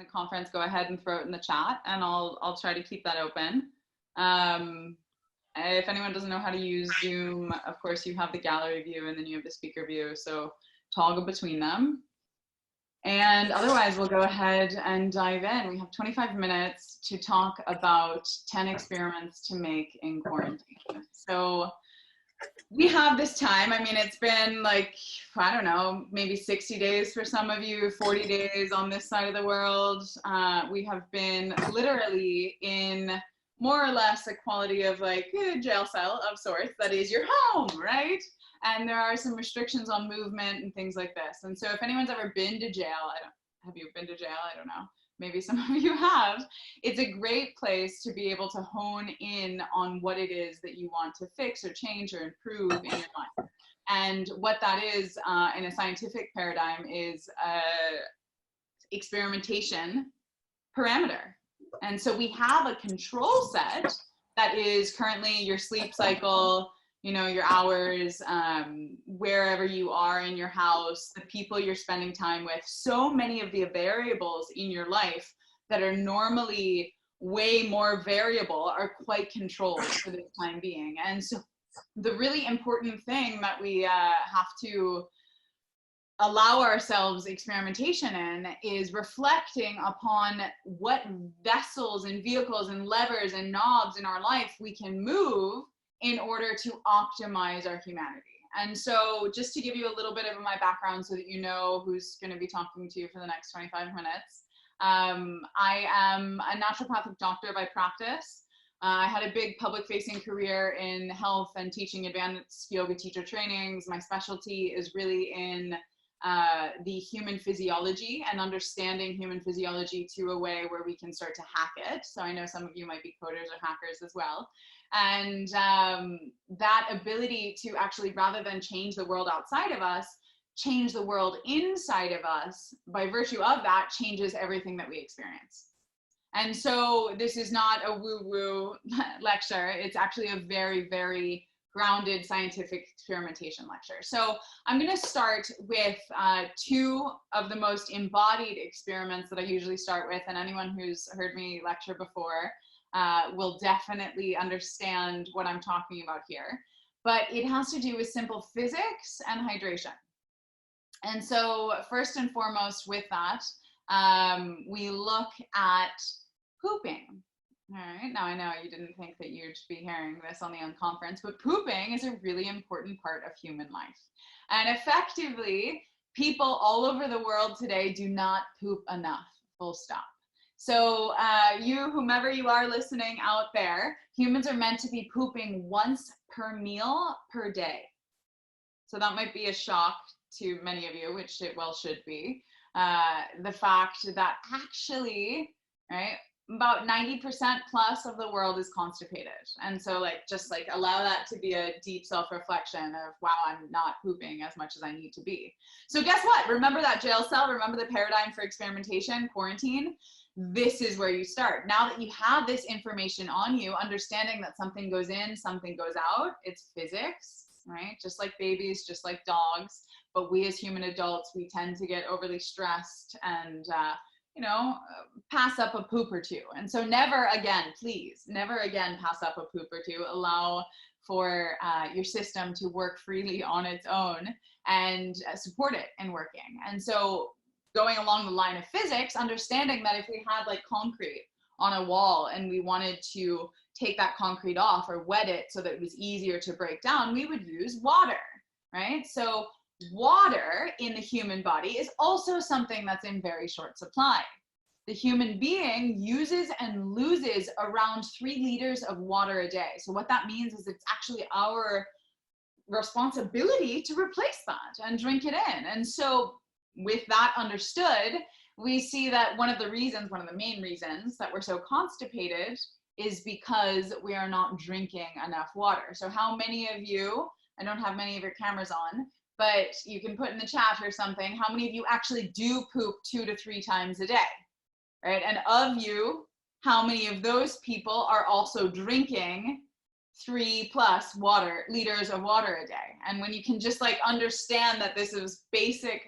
the conference, go ahead and throw it in the chat, and I'll try to keep that open. If anyone doesn't know how to use Zoom, of course you have the gallery view and then you have the speaker view, so toggle between them. And otherwise, we'll go ahead and dive in. We have 25 minutes to talk about 10 experiments to make in quarantine. So we have this time. I mean, it's been like, I don't know, maybe 60 days for some of you, 40 days on this side of the world. We have been literally in more or less a quality of like a jail cell of sorts, that is your home, right? And there are some restrictions on movement and things like this. And so if anyone's ever been to jail, have you been to jail? I don't know. Maybe some of you have. It's a great place to be able to hone in on what it is that you want to fix or change or improve in your life. And what that is in a scientific paradigm is experimentation parameter. And so we have a control set that is currently your sleep cycle, you know, your hours, wherever you are in your house, the people you're spending time with, so many of the variables in your life that are normally way more variable are quite controlled for the time being. And so the really important thing that we have to allow ourselves experimentation in is reflecting upon what vessels and vehicles and levers and knobs in our life we can move in order to optimize our humanity. And so just to give you a little bit of my background so that you know who's going to be talking to you for the next 25 minutes. I am a naturopathic doctor by practice. I had a big public facing career in health and teaching advanced yoga teacher trainings. My specialty is really in the human physiology and understanding human physiology to a way where we can start to hack it. So I know some of you might be coders or hackers as well. And that ability to actually, rather than change the world outside of us, change the world inside of us, by virtue of that, changes everything that we experience. And so this is not a woo-woo lecture. It's actually a very, very grounded scientific experimentation lecture. So I'm going to start with two of the most embodied experiments that I usually start with, and anyone who's heard me lecture before will definitely understand what I'm talking about here. But it has to do with simple physics and hydration. And so first and foremost with that, we look at pooping. All right, now I know you didn't think that you'd be hearing this on the unconference, but pooping is a really important part of human life. And effectively, people all over the world today do not poop enough, full stop. So you, whomever you are listening out there, humans are meant to be pooping once per meal per day. So that might be a shock to many of you, which it well should be. The fact that actually, right, about 90% plus of the world is constipated. And so just allow that to be a deep self-reflection of, wow, I'm not pooping as much as I need to be. So guess what? Remember that jail cell? Remember the paradigm for experimentation, quarantine? This is where you start. Now that you have this information on you, understanding that something goes in, something goes out, it's physics, right? Just like babies, just like dogs. But we as human adults, we tend to get overly stressed and, pass up a poop or two. And so never again, please, never again pass up a poop or two. Allow for your system to work freely on its own and support it in working. And so going along the line of physics, understanding that if we had concrete on a wall and we wanted to take that concrete off or wet it so that it was easier to break down, we would use water, right? So water in the human body is also something that's in very short supply. The human being uses and loses around 3 liters of water a day. So what that means is it's actually our responsibility to replace that and drink it in. And so with that understood, we see that one of the main reasons that we're so constipated is because we are not drinking enough water. So how many of you, I don't have many of your cameras on, but you can put in the chat or something, how many of you actually do poop 2 to 3 times a day, right? And of you, how many of those people are also drinking 3+ liters of water a day? And when you can just understand that this is basic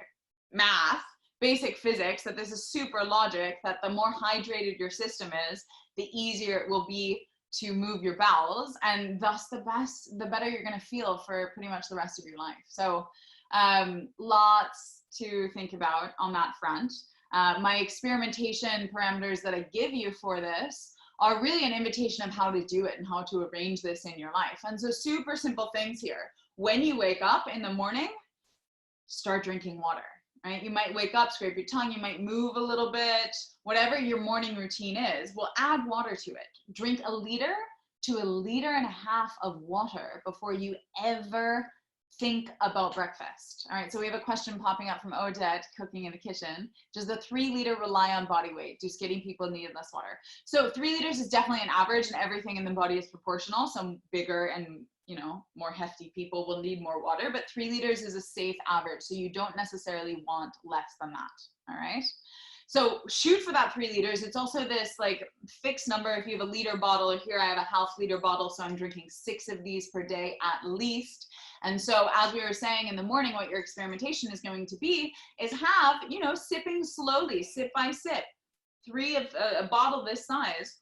math, basic physics, that this is super logic, that the more hydrated your system is, the easier it will be to move your bowels, and thus the better you're going to feel for pretty much the rest of your life. So lots to think about on that front. My experimentation parameters that I give you for this are really an invitation of how to do it and how to arrange this in your life. And so super simple things here. When you wake up in the morning, start drinking water. Right? You might wake up, scrape your tongue, you might move a little bit, whatever your morning routine is, we'll add water to it. Drink 1 liter to 1.5 liters of water before you ever think about breakfast. All right, so we have a question popping up from Odette, cooking in the kitchen. Does the 3 liter rely on body weight? Do skinny people need less water? So 3 liters is definitely an average, and everything in the body is proportional. Some bigger and more hefty people will need more water, but 3 liters is a safe average. So you don't necessarily want less than that. All right. So shoot for that 3 liters. It's also this like fixed number. If you have a liter bottle, or here I have a ½ liter bottle, so I'm drinking 6 of these per day at least. And so as we were saying in the morning, what your experimentation is going to be is have, sipping slowly, sip by sip, 3 of a bottle this size.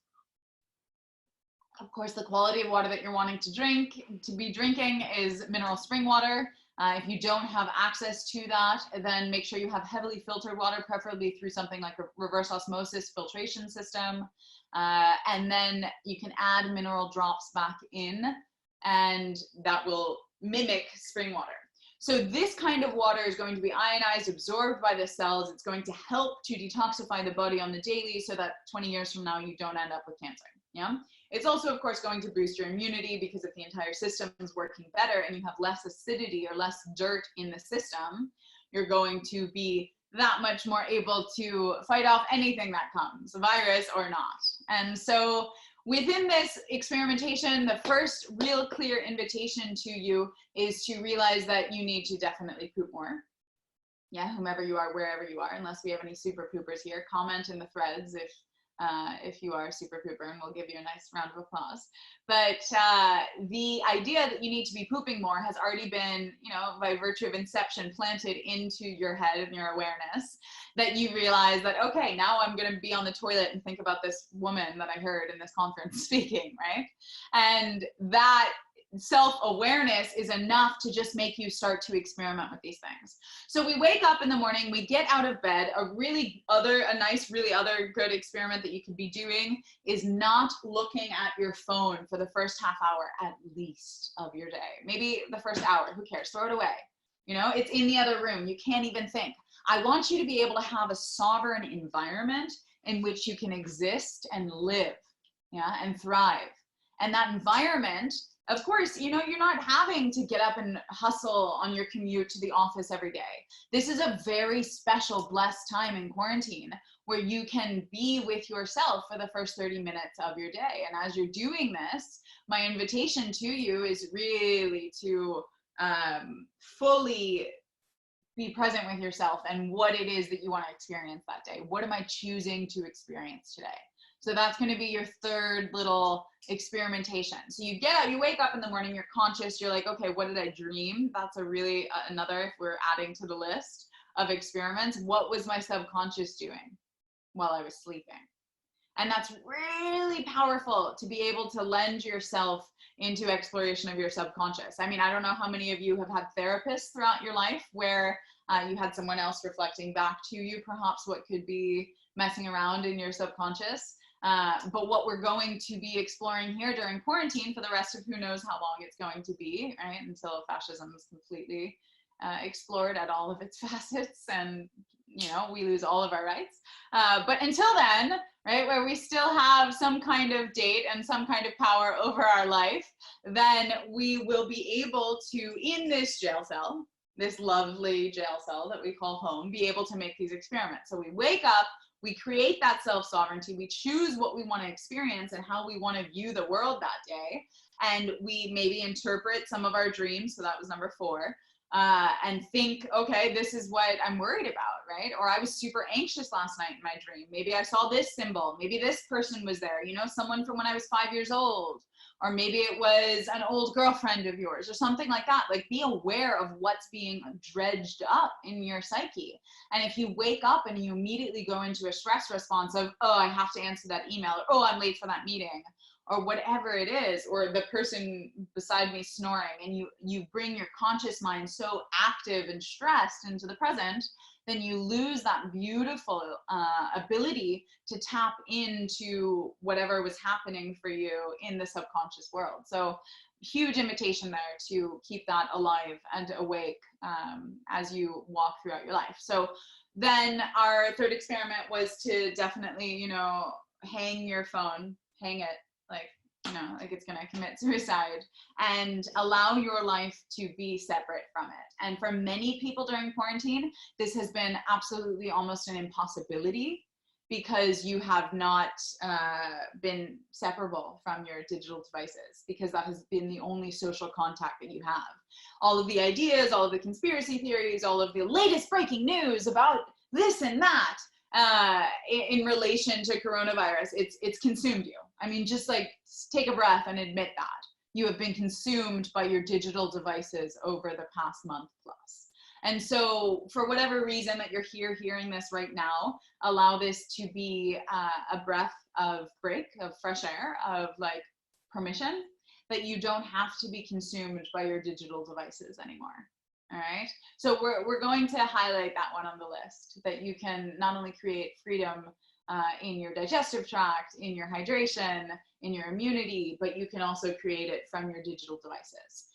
Of course, the quality of water that you're wanting to be drinking is mineral spring water. If you don't have access to that, then make sure you have heavily filtered water, preferably through something like a reverse osmosis filtration system. And then you can add mineral drops back in, and that will mimic spring water. So this kind of water is going to be ionized, absorbed by the cells. It's going to help to detoxify the body on the daily so that 20 years from now, you don't end up with cancer. Yeah. It's also, of course, going to boost your immunity, because if the entire system is working better and you have less acidity or less dirt in the system, you're going to be that much more able to fight off anything that comes, virus or not. And so within this experimentation, the first real clear invitation to you is to realize that you need to definitely poop more. Yeah, whomever you are, wherever you are, unless we have any super poopers here, comment in the threads if you are a super pooper, and we'll give you a nice round of applause. But the idea that you need to be pooping more has already been, by virtue of inception, planted into your head and your awareness, that you realize that, okay, now I'm going to be on the toilet and think about this woman that I heard in this conference speaking, right? And that self-awareness is enough to just make you start to experiment with these things. So we wake up in the morning, we get out of bed. A nice good experiment that you could be doing is not looking at your phone for the first half hour at least of your day. Maybe the first hour, who cares? Throw it away. It's in the other room. You can't even think. I want you to be able to have a sovereign environment in which you can exist and live, and thrive. And that environment, of course, you're not having to get up and hustle on your commute to the office every day. This is a very special, blessed time in quarantine where you can be with yourself for the first 30 minutes of your day. And as you're doing this, my invitation to you is really to fully be present with yourself and what it is that you want to experience that day. What am I choosing to experience today? So that's going to be your third little experimentation. So you get out, you wake up in the morning, you're conscious, you're like, okay, what did I dream? That's a really another, if we're adding to the list of experiments, what was my subconscious doing while I was sleeping? And that's really powerful to be able to lend yourself into exploration of your subconscious. I mean, I don't know how many of you have had therapists throughout your life where you had someone else reflecting back to you, perhaps what could be messing around in your subconscious. But what we're going to be exploring here during quarantine for the rest of who knows how long it's going to be, right? Until fascism is completely explored at all of its facets and, we lose all of our rights. But until then, right, where we still have some kind of date and some kind of power over our life, then we will be able to, in this jail cell, this lovely jail cell that we call home, be able to make these experiments. So we wake up, we create that self-sovereignty, we choose what we want to experience and how we want to view the world that day, and we maybe interpret some of our dreams, so that was number 4, and think, okay, this is what I'm worried about, right? Or I was super anxious last night in my dream. Maybe I saw this symbol, maybe this person was there, someone from when I was 5 years old, or maybe it was an old girlfriend of yours or something like that. Like, be aware of what's being dredged up in your psyche. And if you wake up and you immediately go into a stress response of, oh, I have to answer that email, or oh, I'm late for that meeting, or whatever it is, or the person beside me snoring, and you bring your conscious mind so active and stressed into the present, then you lose that beautiful ability to tap into whatever was happening for you in the subconscious world. So huge invitation there to keep that alive and awake as you walk throughout your life. So then our third experiment was to definitely, you know, hang your phone, hang it, like, you know, like it's gonna commit suicide, and allow your life to be separate from it. And for many people during quarantine, this has been absolutely almost an impossibility, because you have not been separable from your digital devices, because that has been the only social contact that you have. All of the ideas, all of the conspiracy theories, all of the latest breaking news about this and that, in relation to coronavirus, it's consumed you. I mean, just like take a breath and admit that you have been consumed by your digital devices over the past month plus. And so for whatever reason that you're here hearing this right now, allow this to be a breath of break, of fresh air, of like permission, that you don't have to be consumed by your digital devices anymore. All right, so we're going to highlight that one on the list, that you can not only create freedom in your digestive tract, in your hydration, in your immunity, but you can also create it from your digital devices.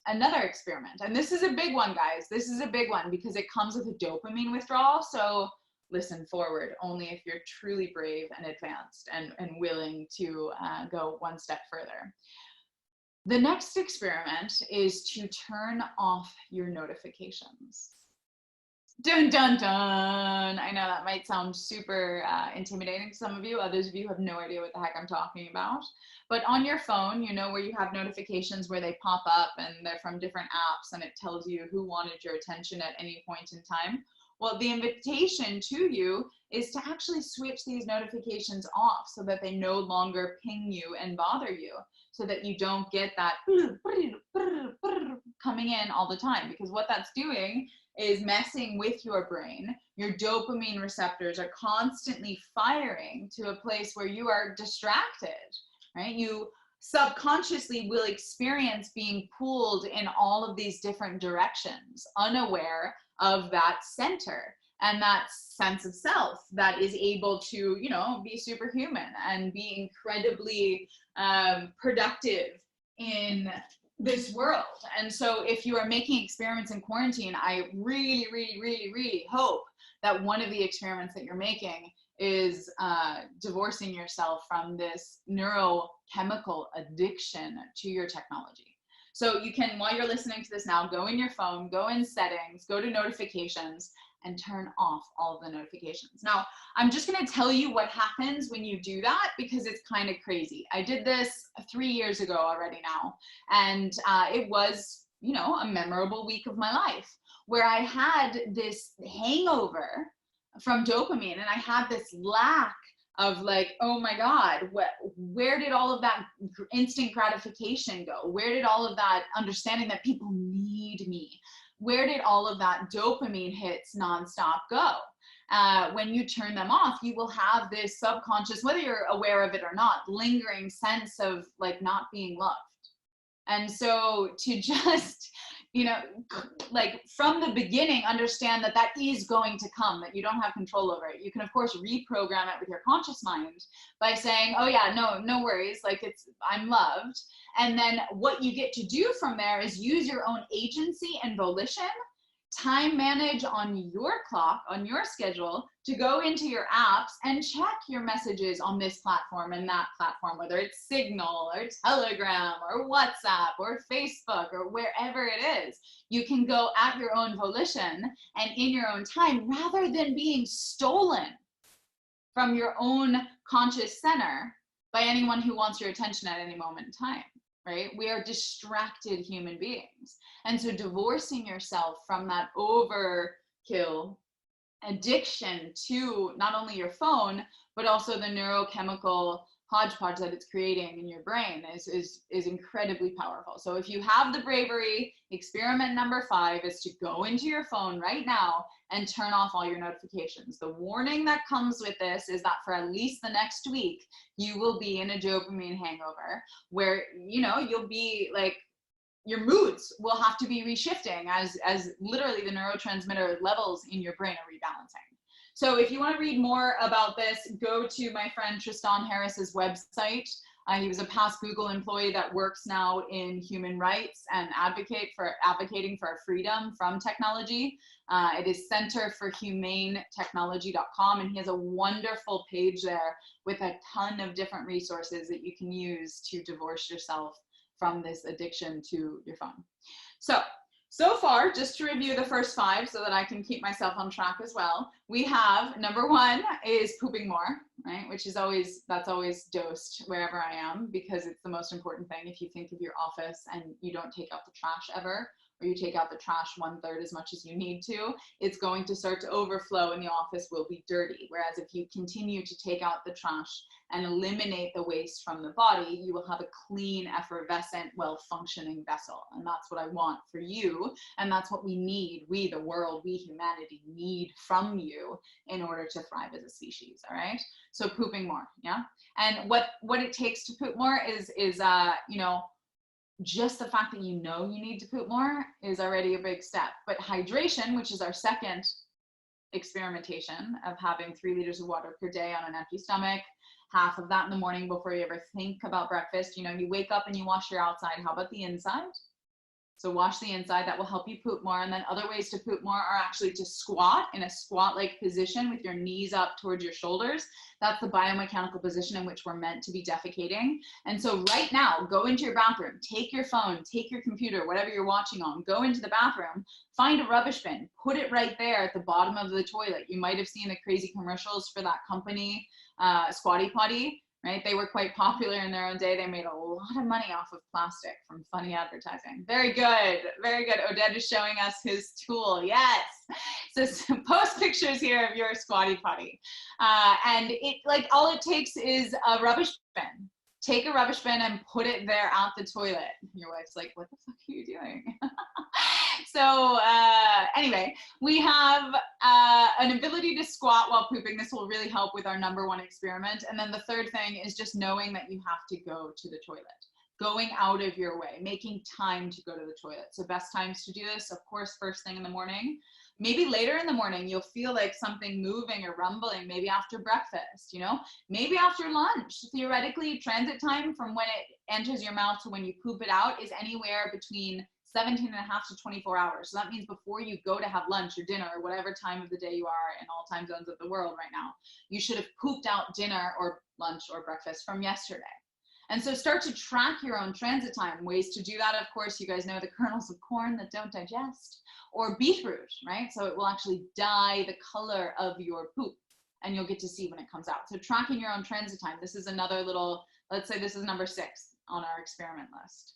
Another experiment, and this is a big one, guys, this is a big one because it comes with a dopamine withdrawal. So listen forward only if you're truly brave and advanced and willing to go one step further. The next experiment is to turn off your notifications. Dun, dun, dun. I know that might sound super intimidating to some of you. Others of you have no idea what the heck I'm talking about. But on your phone, you know, where you have notifications where they pop up and they're from different apps and it tells you who wanted your attention at any point in time. Well, the invitation to you is to actually switch these notifications off so that they no longer ping you and bother you, so that you don't get that coming in all the time. Because what that's doing is messing with your brain. Your dopamine receptors are constantly firing to a place where you are distracted, right? You subconsciously will experience being pulled in all of these different directions, unaware of that center and that sense of self that is able to, you know, be superhuman and be incredibly productive in this world. And so if you are making experiments in quarantine, I really, really, really, really hope that one of the experiments that you're making is divorcing yourself from this neurochemical addiction to your technology. So you can, while you're listening to this now, go in your phone, go in settings, go to notifications, and turn off all of the notifications. Now, I'm just gonna tell you what happens when you do that, because it's kind of crazy. I did this 3 years ago already now, and it was, you know, a memorable week of my life where I had this hangover from dopamine, and I had this lack of like, oh my God, where did all of that instant gratification go? Where did all of that understanding that people need me? Where did all of that dopamine hits nonstop go? When you turn them off, you will have this subconscious, whether you're aware of it or not, lingering sense of like not being loved. And so to just, you know, like from the beginning, understand that that is going to come, that you don't have control over it. You can, of course, reprogram it with your conscious mind by saying, oh yeah, no worries, like I'm loved. And then what you get to do from there is use your own agency and volition, time manage on your clock, on your schedule, to go into your apps and check your messages on this platform and that platform, whether it's Signal or Telegram or WhatsApp or Facebook or wherever it is. You can go at your own volition and in your own time, rather than being stolen from your own conscious center by anyone who wants your attention at any moment in time. Right? We are distracted human beings. And so divorcing yourself from that overkill addiction to not only your phone, but also the neurochemical hodgepodge that it's creating in your brain is incredibly powerful. So if you have the bravery, experiment number 5 is to go into your phone right now and turn off all your notifications. The warning that comes with this is that for at least the next week, you will be in a dopamine hangover where, you know, you'll be like, your moods will have to be reshifting as literally the neurotransmitter levels in your brain are rebalancing. So if you want to read more about this, go to my friend Tristan Harris's website. He was a past Google employee that works now in human rights and advocating for our freedom from technology. It is centerforhumanetechnology.com, and he has a wonderful page there with a ton of different resources that you can use to divorce yourself from this addiction to your phone. So far, just to review the first 5 so that I can keep myself on track as well, we have number 1 is pooping more, right? Which is that's always dosed wherever I am, because it's the most important thing. If you think of your office and you don't take out the trash ever, or you take out the trash 1/3 as much as you need to, it's going to start to overflow and the office will be dirty. Whereas if you continue to take out the trash and eliminate the waste from the body, you will have a clean, effervescent, well-functioning vessel. And that's what I want for you. And that's what we need. We, the world, we, humanity, need from you in order to thrive as a species, all right? So pooping more, yeah? And what it takes to poop more is you know, just the fact that you know you need to poop more is already a big step. But hydration, which is our second experimentation of having 3 liters of water per day on an empty stomach, half of that in the morning before you ever think about breakfast. You know, you wake up and you wash your outside. How about the inside? So wash the inside, that will help you poop more. And then other ways to poop more are actually to squat in a squat-like position with your knees up towards your shoulders. That's the biomechanical position in which we're meant to be defecating. And so right now, go into your bathroom, take your phone, take your computer, whatever you're watching on, go into the bathroom, find a rubbish bin, put it right there at the bottom of the toilet. You might have seen the crazy commercials for that company, Squatty Potty. Right? They were quite popular in their own day. They made a lot of money off of plastic from funny advertising. Very good. Very good. Oded is showing us his tool. Yes. So post pictures here of your Squatty Potty. And it, like, all it takes is a rubbish bin. Take a rubbish bin and put it there at the toilet. Your wife's like, what the fuck are you doing? So anyway, we have an ability to squat while pooping. This will really help with our number 1 experiment. And then the third thing is just knowing that you have to go to the toilet. Going out of your way, making time to go to the toilet. So best times to do this, of course, first thing in the morning. Maybe later in the morning, you'll feel like something moving or rumbling, maybe after breakfast, you know, maybe after lunch. Theoretically, transit time from when it enters your mouth to when you poop it out is anywhere between 17.5 to 24 hours. So that means before you go to have lunch or dinner or whatever time of the day you are in all time zones of the world right now, you should have pooped out dinner or lunch or breakfast from yesterday. And so start to track your own transit time. Ways to do that, of course, you guys know the kernels of corn that don't digest, or beetroot, right? So it will actually dye the color of your poop and you'll get to see when it comes out. So tracking your own transit time. This is another little, let's say this is number 6 on our experiment list.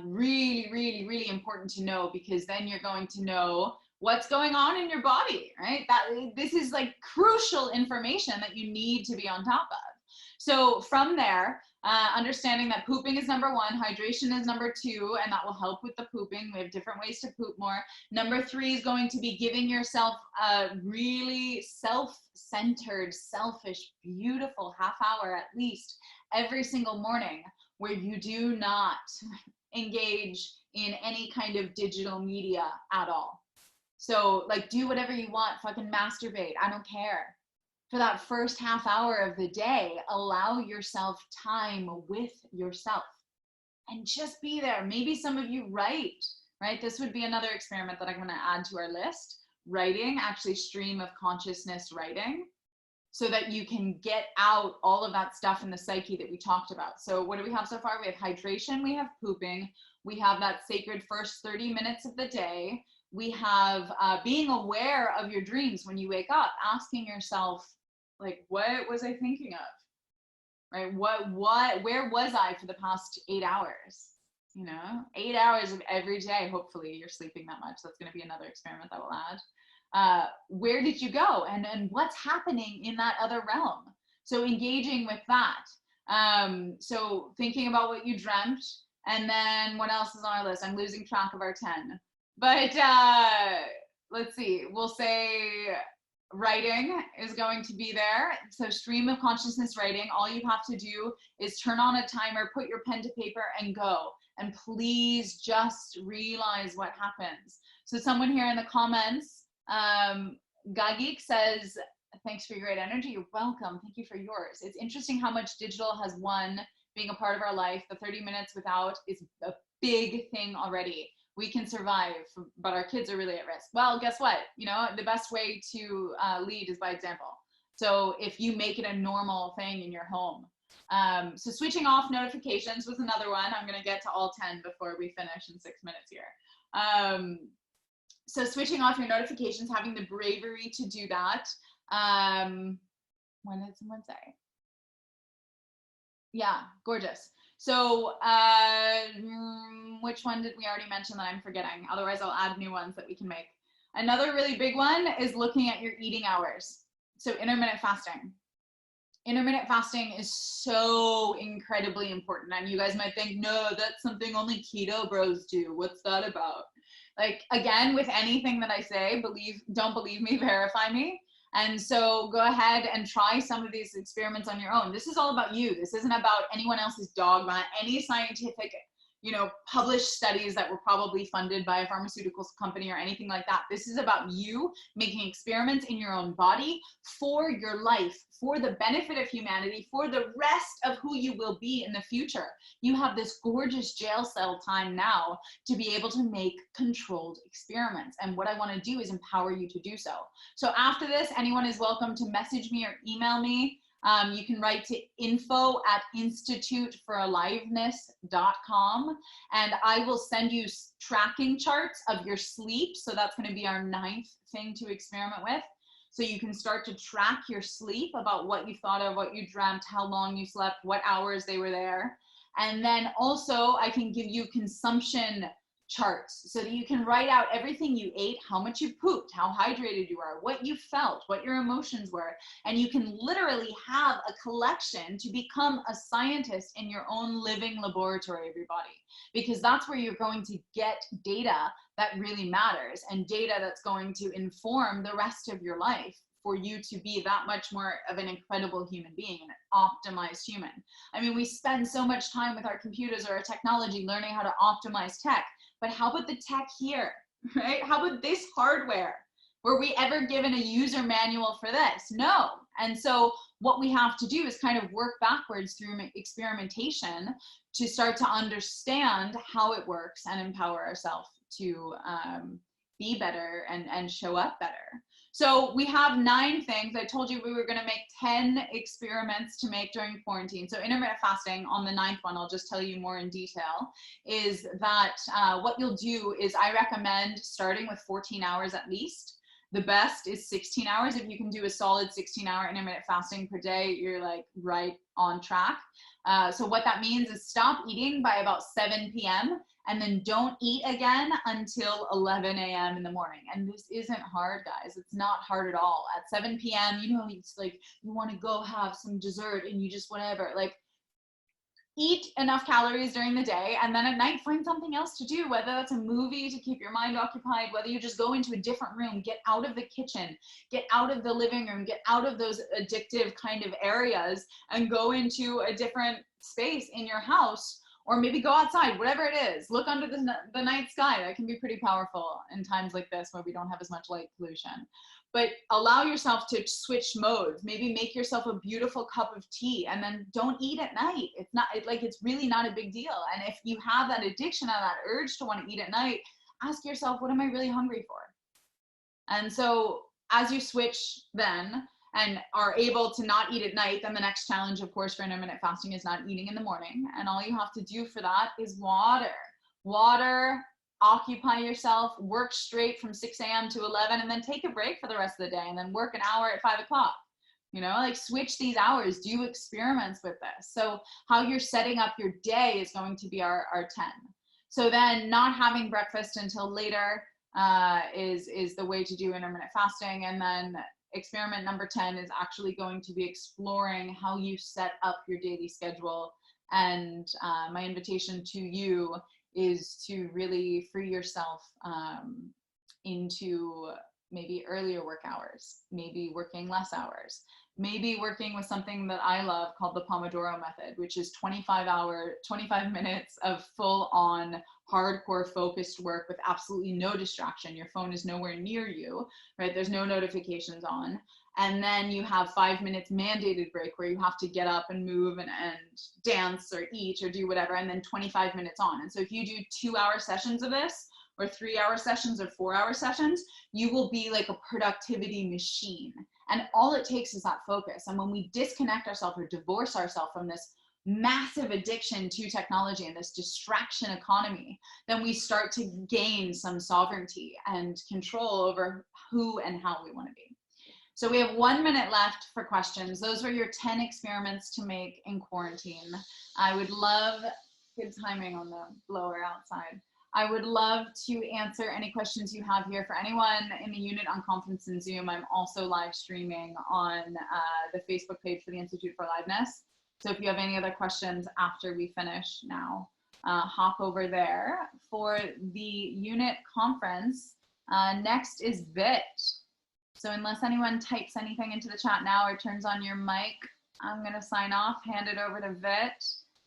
Really, really, really important to know, because then you're going to know what's going on in your body, right? This is like crucial information that you need to be on top of. So from there, understanding that pooping is number 1, hydration is number 2, and that will help with the pooping. We have different ways to poop more. Number 3 is going to be giving yourself a really self-centered, selfish, beautiful half hour at least every single morning where you do not engage in any kind of digital media at all. So like, do whatever you want, fucking masturbate, I don't care. For that first half hour of the day, allow yourself time with yourself and just be there. Maybe some of you write, right? This would be another experiment that I'm going to add to our list. Writing, actually stream of consciousness writing, so that you can get out all of that stuff in the psyche that we talked about. So what do we have so far? We have hydration, we have pooping, we have that sacred first 30 minutes of the day. We have being aware of your dreams when you wake up, asking yourself, like, what was I thinking of, right? Where was I for the past 8 hours? You know, 8 hours of every day. Hopefully you're sleeping that much. That's going to be another experiment that we'll add. Where did you go? And what's happening in that other realm? So engaging with that. So thinking about what you dreamt, and then what else is on our list? I'm losing track of our 10. But let's see, we'll say writing is going to be there. So stream of consciousness writing, all you have to do is turn on a timer, put your pen to paper and go. And please just realize what happens. So someone here in the comments, Gagik says, thanks for your great energy. You're welcome. Thank you for yours. It's interesting how much digital has won being a part of our life. The 30 minutes without is a big thing already. We can survive, but our kids are really at risk. Well, guess what? You know, the best way to lead is by example. So if you make it a normal thing in your home. So switching off notifications was another one. I'm going to get to all 10 before we finish in 6 minutes here. So switching off your notifications, having the bravery to do that. When did someone say? Yeah, gorgeous. So which one did we already mention that I'm forgetting? Otherwise I'll add new ones that we can make. Another really big one is looking at your eating hours. So intermittent fasting. Intermittent fasting is so incredibly important. And you guys might think, no, that's something only keto bros do. What's that about? Like, again, with anything that I say, don't believe me, verify me. And so go ahead and try some of these experiments on your own. This is all about you. This isn't about anyone else's dogma, any scientific, published studies that were probably funded by a pharmaceuticals company or anything like that. This is about you making experiments in your own body for your life, for the benefit of humanity, for the rest of who you will be in the future. You have this gorgeous jail cell time now to be able to make controlled experiments. And what I want to do is empower you to do so. So after this, anyone is welcome to message me or email me. You can write to info@instituteforaliveness.com, and I will send you tracking charts of your sleep. So that's going to be our 9th thing to experiment with. So you can start to track your sleep, about what you thought of, what you dreamt, how long you slept, what hours they were there. And then also I can give you consumption charts so that you can write out everything you ate, how much you pooped, how hydrated you are, what you felt, what your emotions were. And you can literally have a collection to become a scientist in your own living laboratory of your body, because that's where you're going to get data that really matters, and data that's going to inform the rest of your life for you to be that much more of an incredible human being, an optimized human. I mean, we spend so much time with our computers or our technology learning how to optimize tech, but how about the tech here, right? How about this hardware? Were we ever given a user manual for this? No. And so what we have to do is kind of work backwards through experimentation to start to understand how it works and empower ourselves to be better and show up better. So we have 9 things. I told you we were going to make 10 experiments to make during quarantine. So intermittent fasting, on the 9th one, I'll just tell you more in detail, is that what you'll do is I recommend starting with 14 hours at least. The best is 16 hours. If you can do a solid 16-hour intermittent fasting per day, you're like right on track. So what that means is stop eating by about 7 p.m. and then don't eat again until 11 a.m. in the morning. And this isn't hard, guys. It's not hard at all. At 7 p.m., it's like you want to go have some dessert and you just whatever. Like, eat enough calories during the day, and then at night find something else to do, whether that's a movie to keep your mind occupied, whether you just go into a different room, get out of the kitchen, get out of the living room, get out of those addictive kind of areas and go into a different space in your house, or maybe go outside, whatever it is. Look under the night sky. That can be pretty powerful in times like this where we don't have as much light pollution. But allow yourself to switch modes. Maybe make yourself a beautiful cup of tea and then don't eat at night. It's really not a big deal. And if you have that addiction or that urge to want to eat at night, ask yourself, what am I really hungry for? And so as you switch then and are able to not eat at night, then the next challenge, of course, for intermittent fasting is not eating in the morning. And all you have to do for that is water, occupy yourself, work straight from 6 a.m. to 11, and then take a break for the rest of the day, and then work an hour at 5 o'clock. Switch these hours, do experiments with this. So how you're setting up your day is going to be our 10. So then not having breakfast until later is the way to do intermittent fasting. And then experiment number 10 is actually going to be exploring how you set up your daily schedule. And my invitation to you is to really free yourself into maybe earlier work hours, maybe working less hours, maybe working with something that I love called the Pomodoro method, which is 25 minutes of full on hardcore focused work with absolutely no distraction. Your phone is nowhere near you, right? There's no notifications on. And then you have 5 minutes mandated break where you have to get up and move and dance or eat or do whatever, and then 25 minutes on. And so if you do 2-hour sessions of this, or 3-hour sessions or 4-hour sessions, you will be like a productivity machine. And all it takes is that focus. And when we disconnect ourselves or divorce ourselves from this massive addiction to technology and this distraction economy, then we start to gain some sovereignty and control over who and how we want to be. So we have 1 minute left for questions. Those were your 10 experiments to make in quarantine. I would love, good timing on the blower outside. I would love to answer any questions you have here. For anyone in the unit on Conference and Zoom, I'm also live streaming on the Facebook page for the Institute for Aliveness. So if you have any other questions after we finish now, hop over there. For the unit conference, next is VIT. So unless anyone types anything into the chat now or turns on your mic, I'm gonna sign off, hand it over to VIT.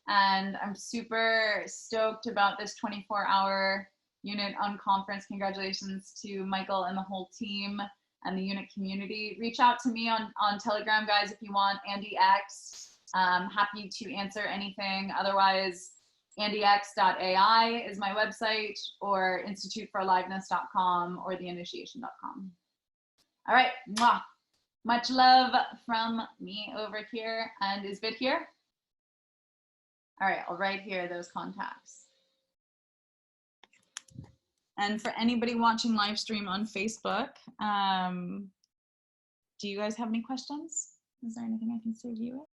And I'm super stoked about this 24-hour unit on conference. Congratulations to Michael and the whole team and the unit community. Reach out to me on Telegram, guys, if you want. Andy X. Happy to answer anything. Otherwise, andyx.ai is my website, or instituteforaliveness.com or theinitiation.com. All right, mwah. Much love from me over here. And is VIT here? All right, I'll write here those contacts. And for anybody watching live stream on Facebook, do you guys have any questions? Is there anything I can serve you with?